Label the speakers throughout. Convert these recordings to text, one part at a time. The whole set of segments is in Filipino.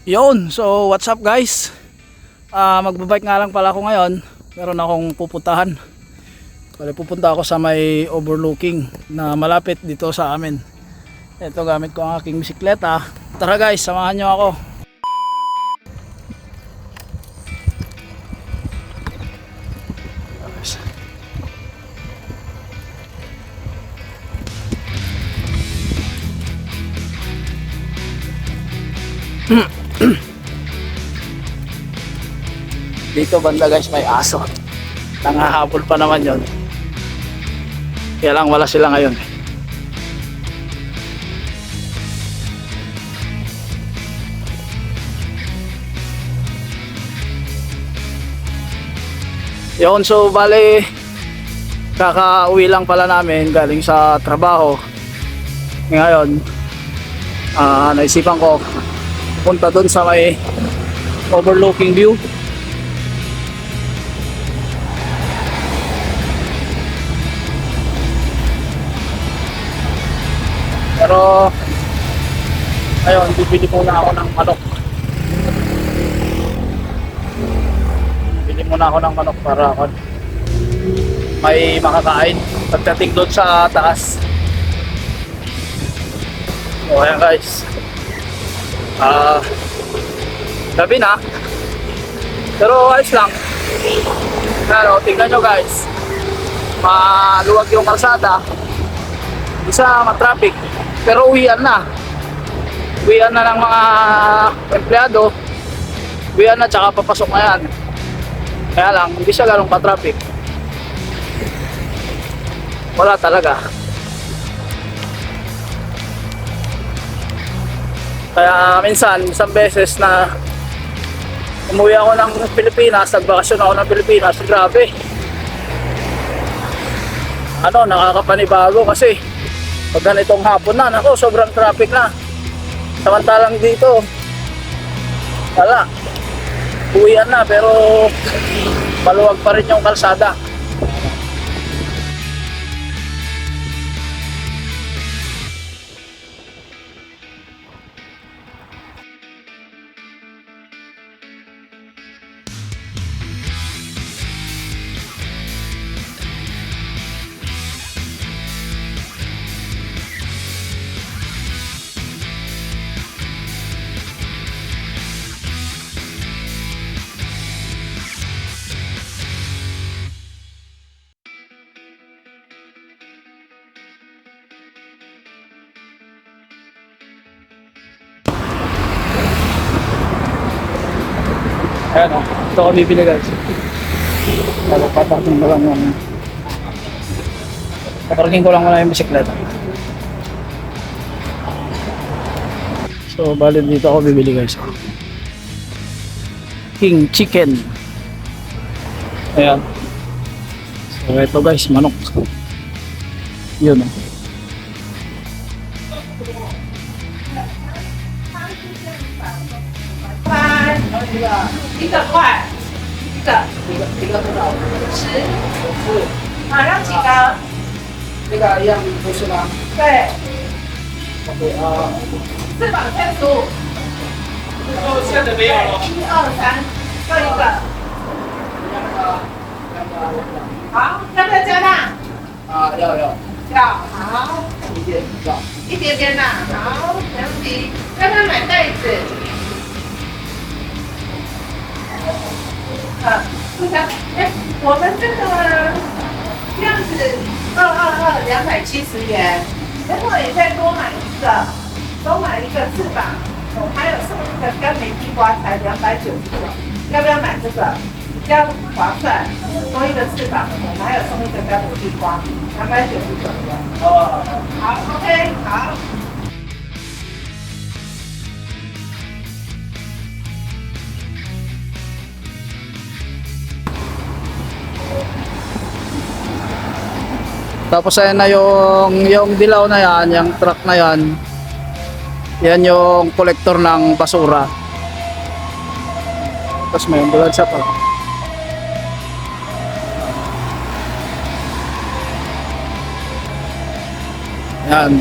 Speaker 1: Yun, so what's up guys? Magbabike nga lang pala ako ngayon. Meron akong pupuntahan. Pupunta ako sa may overlooking na malapit dito sa amin. Ito, gamit ko ang aking bisikleta. Tara guys, samahan nyo ako. Dito banda guys may aso. Nangahabol pa naman yon. Kaya lang wala sila ngayon. Yun, so bale kakauwi lang pala namin galing sa trabaho. Ngayon naisipan ko punta dun sa may overlooking view. Pero ayun, bibili muna ako ng manok. Bibili muna ako ng manok para ako may makakain pagdating doon sa taas. So ayan guys, gabi na pero ayos lang. Pero tingnan nyo guys, maluwag yung kalsada, isa matraffic. Pero uwian na ng mga empleyado, uwian na tsaka papasok na yan. Kaya lang hindi siya ganun pa-traffic, wala talaga. Kaya minsan, isang beses na umuwi ako ng Pilipinas, nagbakasyon ako ng Pilipinas, grabe, nakakapanibago kasi pag ganitong hapon na, nako, sobrang traffic na. Samantalang dito, wala, uwian na pero maluwag pa rin yung kalsada. Ayan o, ito ko bibili guys. Paparking ko lang yung muna yung bisikleta. So bali dito ako bibili guys. King Chicken. Ayan. So ito guys, manok. Yun o.1
Speaker 2: 块，
Speaker 1: 一个多少
Speaker 2: 10，马上几个？
Speaker 1: 这个一样不是吗？
Speaker 2: 对
Speaker 1: ，OK
Speaker 2: ，4把35。
Speaker 3: 现在没有了。
Speaker 2: 1、2、3，各一个。好，要不要加大？
Speaker 1: 要，
Speaker 2: 要，好，
Speaker 1: 一点要。
Speaker 2: 一点点呐，好，没问题。要不要买袋子？不想，我们这个这样子222 270元，如果你再多买一个翅膀，我还有送一个干梅地瓜才299，要不要买这个？比较划算，多一个翅膀，我们还有送一个干梅地瓜299元。好 ，OK， 好。
Speaker 1: Tapos ayan na yung dilaw na yan, yung truck na yan. Yan yung kolektor ng basura. Tapos may ambulansya pa. Yan.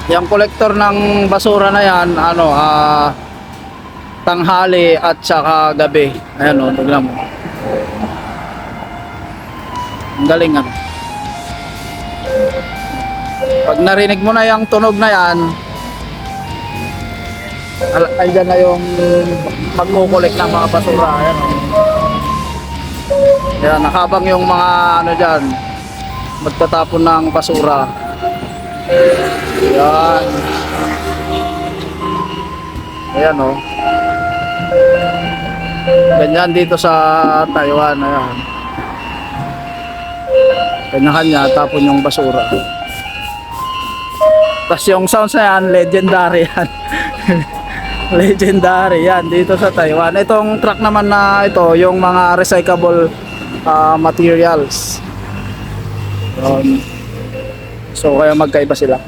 Speaker 1: Yung kolektor ng basura na yan, tanghali at saka gabi. Ayan o, tignan mo. Ang galing ano. Pag narinig mo na yung tunog na yan, andyan na yung magkukulik ng mga basura. Ayan o. Ayan, nakabang yung mga ano dyan, magtatapon ng basura. Ayan. Ayan o. Ganyan dito sa Taiwan. Ayan. Kanya-kanya tapon yung basura. Tapos yung sounds na yan, legendary yan. Legendary yan dito sa Taiwan. Itong truck naman na ito, yung mga recyclable materials. So kaya magkaiba sila.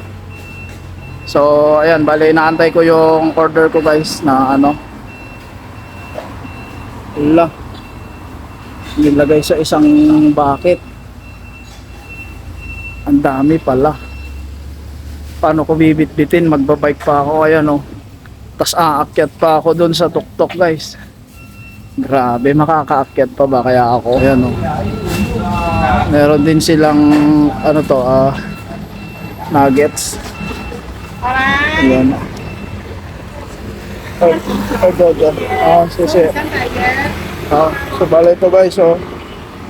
Speaker 1: So ayan, bali inaantay ko yung order ko guys na ano. Wala. Nilagay sa isang bucket. Ang dami pala. Paano ko bibit-bitin? Magbabike pa ako. Ayan o. Tas aakyat pa ako doon sa tuktok guys. Grabe, makakaakyat pa ba kaya ako? Ayan o. Meron din silang ano to, nuggets. Ayan. Sisi. So bala ito guys. So,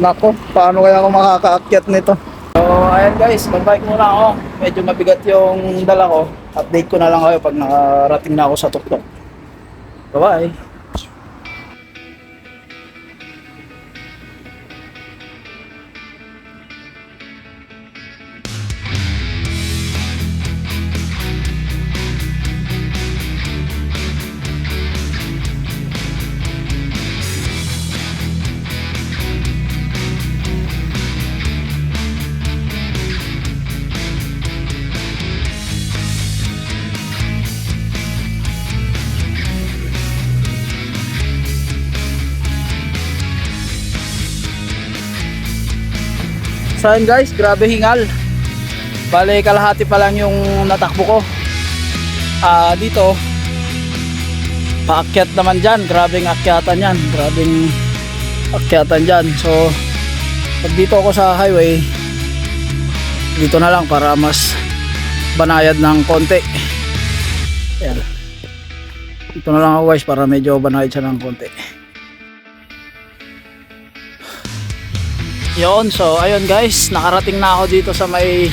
Speaker 1: nako, paano kaya ako makakaakyat nito? So ayan guys, magbike muna ako. Medyo mabigat yung dala ko. Update ko na lang kayo pag nakarating na ako sa tuktok. Bye-bye. So ayun guys, grabe hingal. Bale kalahati pa lang yung natakbo ko. Dito paakyat naman dyan. Grabeng akyatan yan. Grabeng akyatan dyan. So pag dito ako sa highway, dito na lang para mas banayad ng konti. Ayan. Dito na lang ako guys para medyo banayad siya ng konti. Yun, so ayun guys, nakarating na ako dito sa may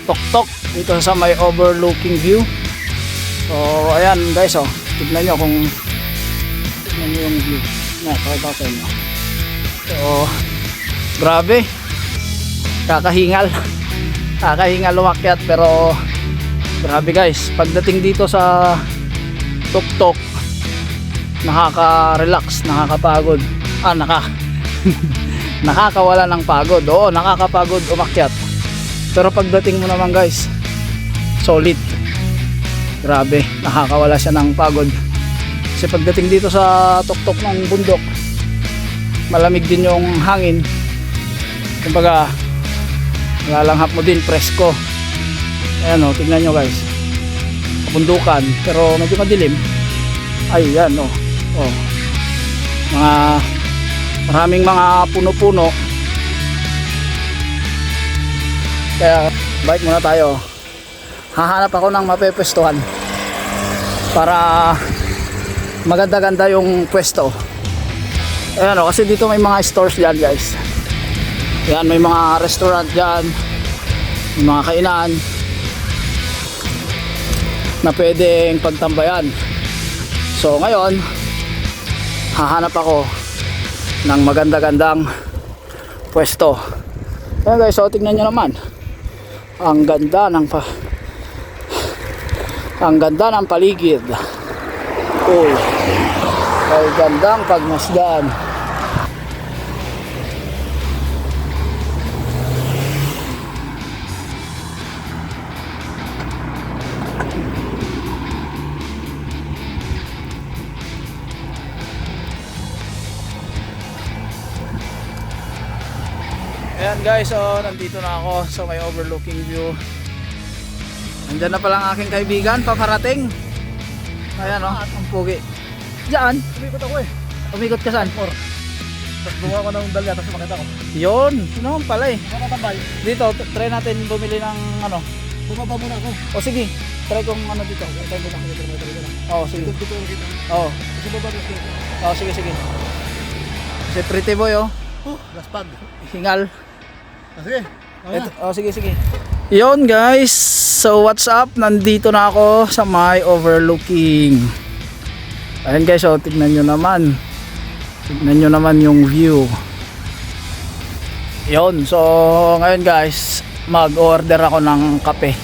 Speaker 1: tuktok, dito sa may overlooking view. So ayan guys, oh, tignan nyo yung view na pakita sa inyo. So grabe, kakahingal umakyat, pero grabe guys, pagdating dito sa tuktok, nakaka-relax, nakakapagod, nakakawala ng pagod. Oo, nakakapagod umakyat. Pero pagdating mo naman guys, solid. Grabe, nakakawala siya ng pagod. Kasi pagdating dito sa tuktok ng bundok, malamig din yung hangin. Kumbaga, lalanghap mo din, presko. Ayan o, tignan nyo guys. Bundukan, pero medyo madilim. Ay, yan o. Maraming mga puno-puno. Kaya bike muna tayo. Hahanap ako ng mapepwestuhan para maganda-ganda yung pwesto. Ayan o, kasi dito may mga stores dyan guys. Ayan, may mga restaurant dyan, may mga kainan na pwedeng pagtambayan. So ngayon, hahanap ako ng maganda-gandang pwesto. Ayan guys, so tingnan nyo naman. Ang ganda ng paligid. Uy, ay gandang pagmasdan. Ayan guys, so nandito na ako sa may overlooking view. Nandyan na pala ang aking kaibigan, paparating. Ayan o, ang pugi. dyan?
Speaker 3: Umikot ako eh.
Speaker 1: Umikot ka saan?
Speaker 3: Tapos buka ko ng dalya, tapos makita ko.
Speaker 1: Yun, yun naman pala eh.
Speaker 3: Makatambay.
Speaker 1: Dito, try natin bumili ng ano.
Speaker 3: Bumaba muna ako.
Speaker 1: O sige, try kong ano dito.
Speaker 3: Try mo lang, try mo lang.
Speaker 1: Oo, sige.
Speaker 3: Dito ko kita.
Speaker 1: Oo,
Speaker 3: Kasi baba dito.
Speaker 1: sige, sige. Si Pretty Boy oh.
Speaker 3: Gaspag.
Speaker 1: Hingal.
Speaker 3: Sige.
Speaker 1: Ito, sige, sige. Yon guys, so what's up? Nandito na ako sa may overlooking. Ayun guys, so tignan nyo naman. Tignan nyo naman yung view. Yon, so ngayon guys, mag-order ako ng kape.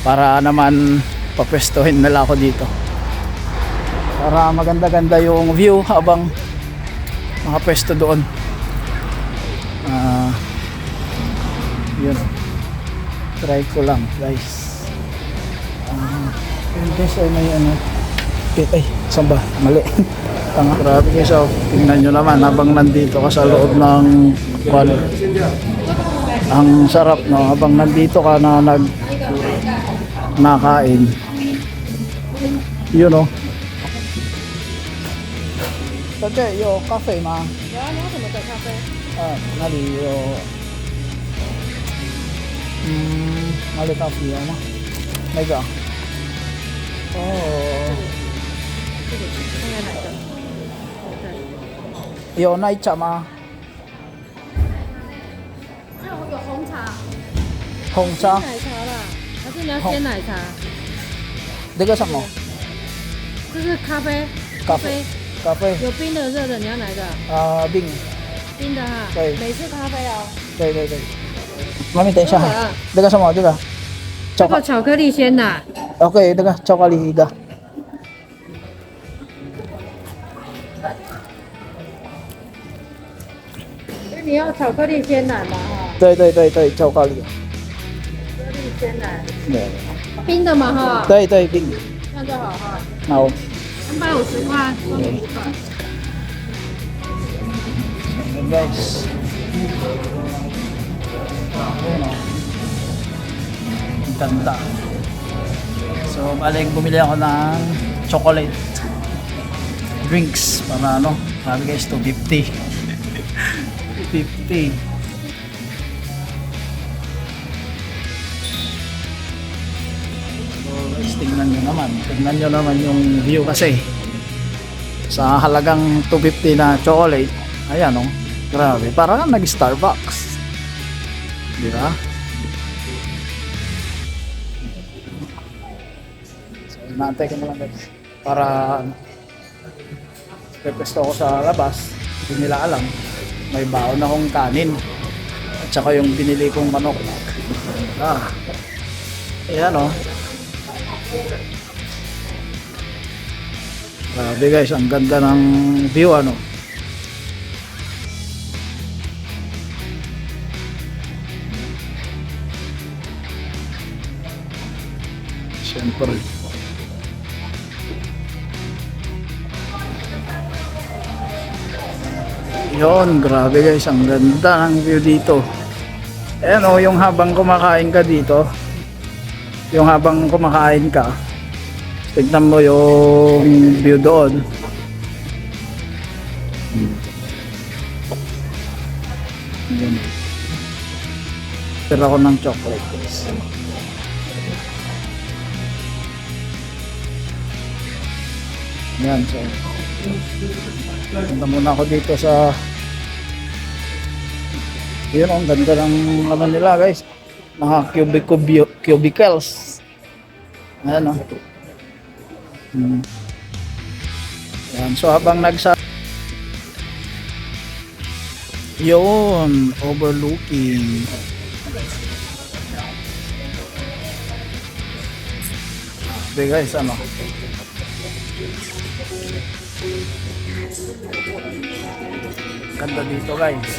Speaker 1: Para naman papestuhin nila ako dito. Para maganda-ganda yung view habang nakapesto doon. Yun. Try ko lang guys. Yun guys ay may ano. Ay, saan ba? Mali. Tanga. Grabe guys, so tingnan nyo naman habang nandito ka sa loob ng kwan. Ang sarap no, habang nandito ka na nakain. Yun no. Sabi, yo, cafe ma.
Speaker 2: 有啊，你要什么的咖啡？
Speaker 1: 那里有哪里咖啡吗？那个哦，
Speaker 2: 看看哪个？
Speaker 1: 有奶茶吗？
Speaker 2: 这有红茶，
Speaker 1: 红茶？
Speaker 2: 奶茶啦，还是你要鲜奶茶？
Speaker 1: 那个什么？
Speaker 2: 这是咖啡，
Speaker 1: 咖啡？咖啡？
Speaker 2: 有冰的、热的，你要哪个？
Speaker 1: 冰。
Speaker 2: 冰的哈。
Speaker 1: 对
Speaker 2: 美式咖啡哦。
Speaker 1: 对对对。妈咪，等一下
Speaker 2: 多少啊，
Speaker 1: 那个什么？这个
Speaker 2: 这个巧克力鲜奶，
Speaker 1: ？OK，那个巧克力一个。
Speaker 2: 你要巧克力鲜奶吗？哈，
Speaker 1: 对对对对，巧克力。
Speaker 2: 巧克力鲜奶，
Speaker 1: 对
Speaker 2: 冰的嘛哈。
Speaker 1: 对对冰。
Speaker 2: 这样就好哈。
Speaker 1: 好。
Speaker 2: 350块，双皮粉。
Speaker 1: Ayan guys. Ayan o. Ang ganda. So, baling bumili ako ng chocolate drinks para ano, sabi guys, 250. 250. So, guys, tingnan nyo naman yung view kasi sa halagang 250 na chocolate. Ayan o. Grabe, parang nag-Starbucks. Di ba? So, inaantay ko na lang guys. Para pepesto ko sa labas. Hindi nila alam. May baon akong kanin. At saka yung binili kong manok. Ayan o. Grabe guys, ang ganda ng view ano. Siyempre. Yun, grabe guys, ang ganda ng view dito. Ayan o, yung habang kumakain ka dito, yung habang kumakain ka, tignan mo yung view doon. Yun. Pero ako ng chocolate guys. Yan, so punta muna ako dito sa yun, ang ganda ng ano nila guys, mga cubicles. Ayan o. Yan, so habang yun, overlooking. Okay guys, ano, ganda dito guys.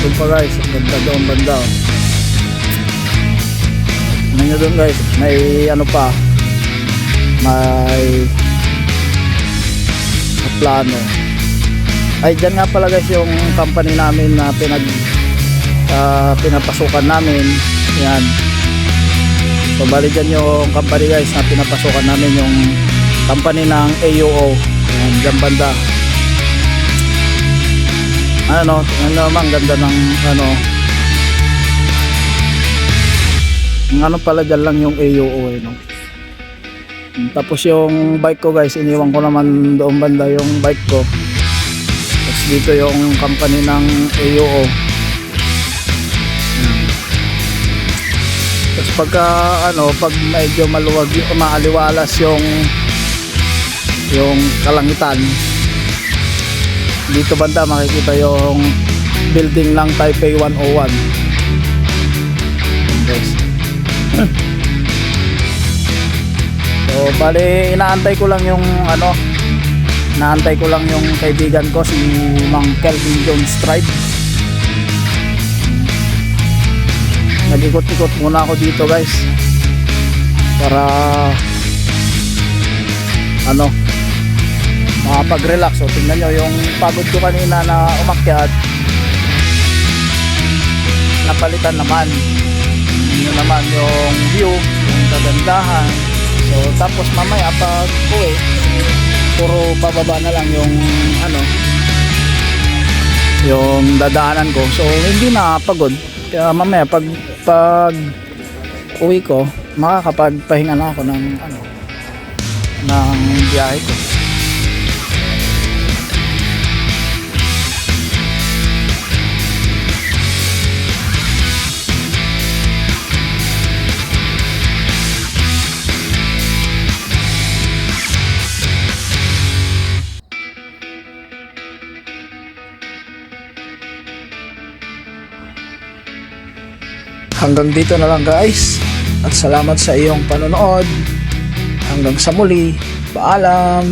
Speaker 1: Doon pa guys, ang ganda doon banda. Tingnan nyo doon guys, may ano pa, may plano. Ay, dyan nga pala guys yung company namin na pinapasukan namin. Yan. So bali dyan yung company guys na pinapasukan namin, yung company ng AUO. Yan, dyan banda. Ano, tingnan naman, ganda ng ano. Ang ano pala dyan lang yung AUO no? Tapos yung bike ko guys, iniwan ko naman doon banda yung bike ko. Tapos dito yung company ng AUO. Tapos pagka ano, pag medyo maluwag, maaliwalas yung kalangitan, dito banda makikita yung building ng Taipei 101. Guys. So bali inaantay ko lang yung ano, inaantay ko lang yung kaibigan ko si Mang Kelvin Jones Stripe. Nag-ikot-ikot muna ako dito guys para ano, makapag-relax. So tingnan nyo yung pagod ko kanina na umakyat, napalitan naman. Yun naman yung view, yung kagandahan. So tapos mamaya pag uwi, puro bababa na lang yung ano, yung dadaanan ko. So hindi na pagod. Kaya mamaya pag uwi ko, makakapagpahinga na ako ng ano, ng biyahe ko. Hanggang dito na lang guys, at salamat sa iyong panonood. Hanggang sa muli, paalam.